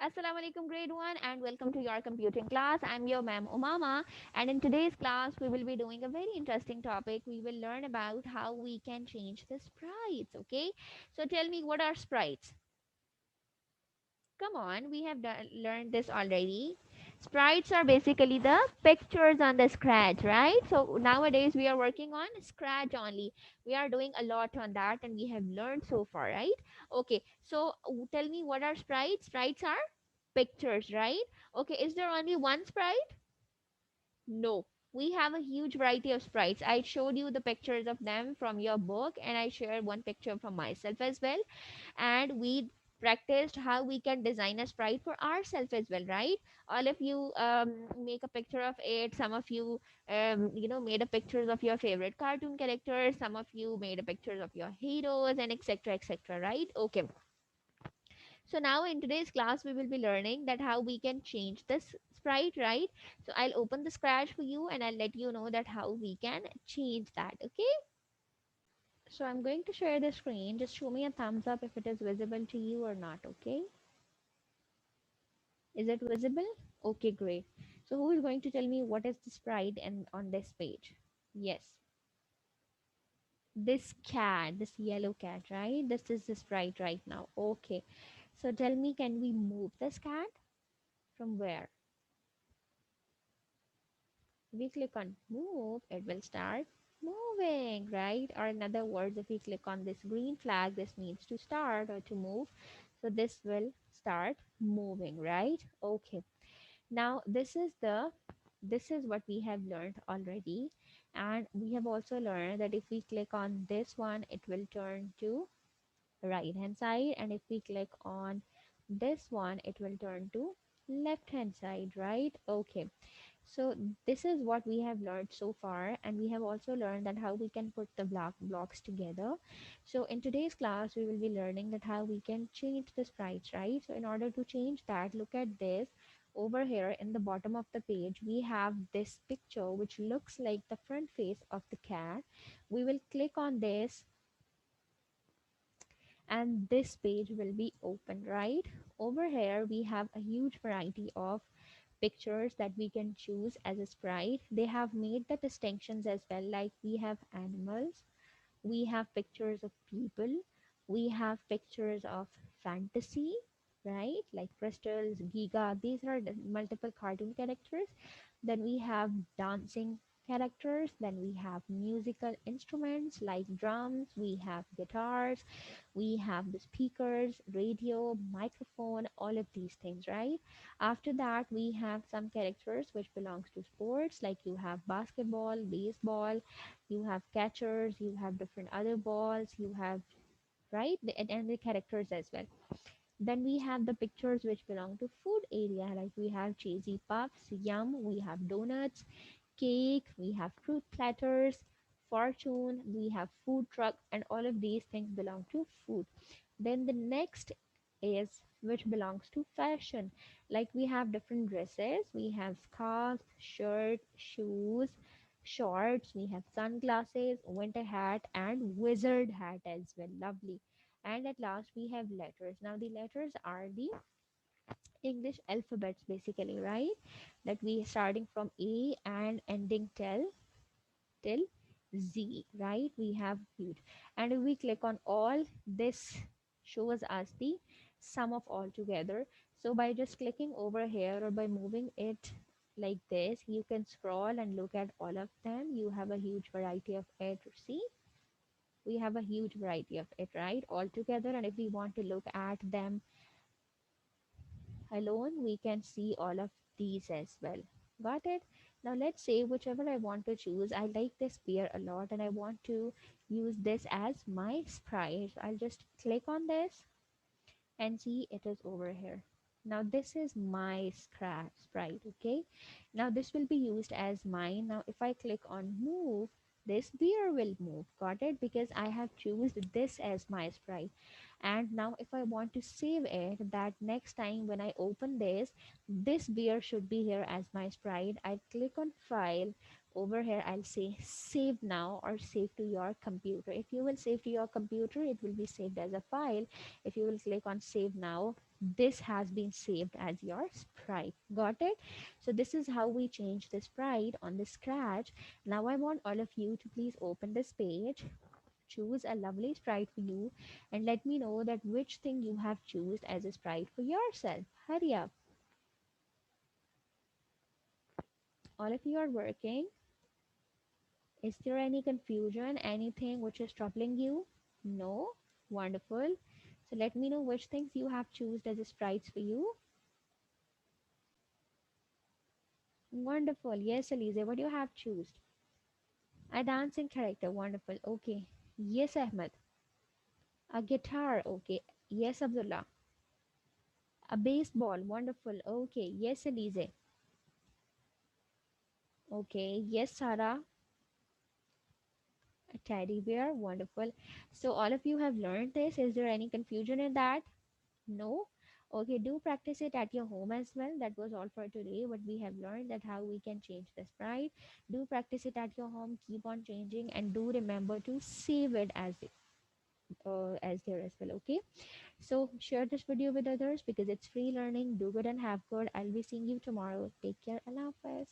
Assalamu alaikum grade 1 and welcome to your computing class. I'm your ma'am Umama, and in today's class we will be doing a very interesting topic. We will learn about how we can change the sprites, okay? So tell me, what are sprites? Come on, we have learned this already. Sprites are basically the pictures on the scratch, right? So nowadays we are working on scratch only. We are doing a lot on that and we have learned so far, right? Okay, so tell me, what are sprites? Sprites are pictures, right? Okay, is there only one sprite? No. We have a huge variety of sprites. I showed you the pictures of them from your book and I shared one picture from myself as well, and we practiced how we can design a sprite for ourselves as well, right? All of you make a picture of it. Some of you made a pictures of your favorite cartoon characters. Some of you made a pictures of your heroes and etc etc, right? Okay, so now in today's class we will be learning that how we can change this sprite, right? So I'll open the scratch for you and I'll let you know that how we can change that. Okay, so I'm going to share the screen. Just show me a thumbs up if it is visible to you or not. Okay, is it visible? Okay, great. So who is going to tell me what is the sprite and on this page? Yes, this cat, this yellow cat, right? This is the sprite right now. Okay, so tell me, can we move this cat from where? We click on move, it will start moving, right? Or in other words, if we click on this green flag, this means to start or to move. So this will start moving, right? Okay, now this is what we have learned already, and we have also learned that if we click on this one, it will turn to right hand side, and if we click on this one, it will turn to left hand side, right? Okay, so this is what we have learned so far, and we have also learned that how we can put the blocks together. So in today's class we will be learning that how we can change the sprites, right? So in order to change that, look at this. Over here in the bottom of the page we have this picture which looks like the front face of the cat. We will click on this and this page will be open, right? Over here we have a huge variety of pictures that we can choose as a sprite. They have made the distinctions as well, like we have animals, we have pictures of people, we have pictures of fantasy, right? Like crystals, giga, these are the multiple cartoon characters. Then we have dancing characters, then we have musical instruments like drums, we have guitars, we have the speakers, radio, microphone, all of these things, right? After that we have some characters which belongs to sports, like you have basketball, baseball, you have catchers, you have different other balls, you have, right, and the characters as well. Then we have the pictures which belong to food area, like we have cheesy puffs, yum, we have donuts, cake, we have fruit platters, fortune, we have food truck, and all of these things belong to food. Then the next is which belongs to fashion, like we have different dresses, we have scarves, shirt, shoes, shorts, we have sunglasses, winter hat, and wizard hat as well. Lovely. And at last we have letters. Now the letters are the English alphabets basically, right? That we starting from A and ending till Z, right? We have huge. And if we click on all, this shows us the sum of all together. So by just clicking over here or by moving it like this, you can scroll and look at all of them. You have a huge variety of it. See, we have a huge variety of it, right? All together. And if we want to look at them alone, we can see all of these as well. Got it? Now let's say whichever I want to choose. I like this beer a lot and I want to use this as my sprite. I'll just click on this and see it is over here. Now this is my scratch sprite. Okay, now this will be used as mine. Now if I click on move, this beer will move. Got it? Because I have chosen this as my sprite. And now if I want to save it, that next time when I open this beer should be here as my sprite. I click on file, over here I'll say save now or save to your computer. If you will save to your computer, it will be saved as a file. If you will click on save now, this has been saved as your sprite. Got it? So this is how we change the sprite on the scratch. Now I want all of you to please open this page, choose a lovely sprite for you, and let me know that which thing you have chosen as a sprite for yourself. Hurry up. All of you are working. Is there any confusion, anything which is troubling you? No? Wonderful. So let me know which things you have chosen as a sprites for you. Wonderful. Yes, Alize, what do you have chosen? A dancing character. Wonderful. Okay. Yes, Ahmed. A guitar. Okay. Yes, Abdullah. A baseball. Wonderful. Okay. Yes, Alize. Okay. Yes, Sarah. A teddy bear. Wonderful. So all of you have learned this. Is there any confusion in that? No? Okay, do practice it at your home as well. That was all for today. What we have learned that how we can change the sprite. Do practice it at your home. Keep on changing and do remember to save it as there as well. Okay. So share this video with others because it's free learning. Do good and have good. I'll be seeing you tomorrow. Take care. Allah Hafiz.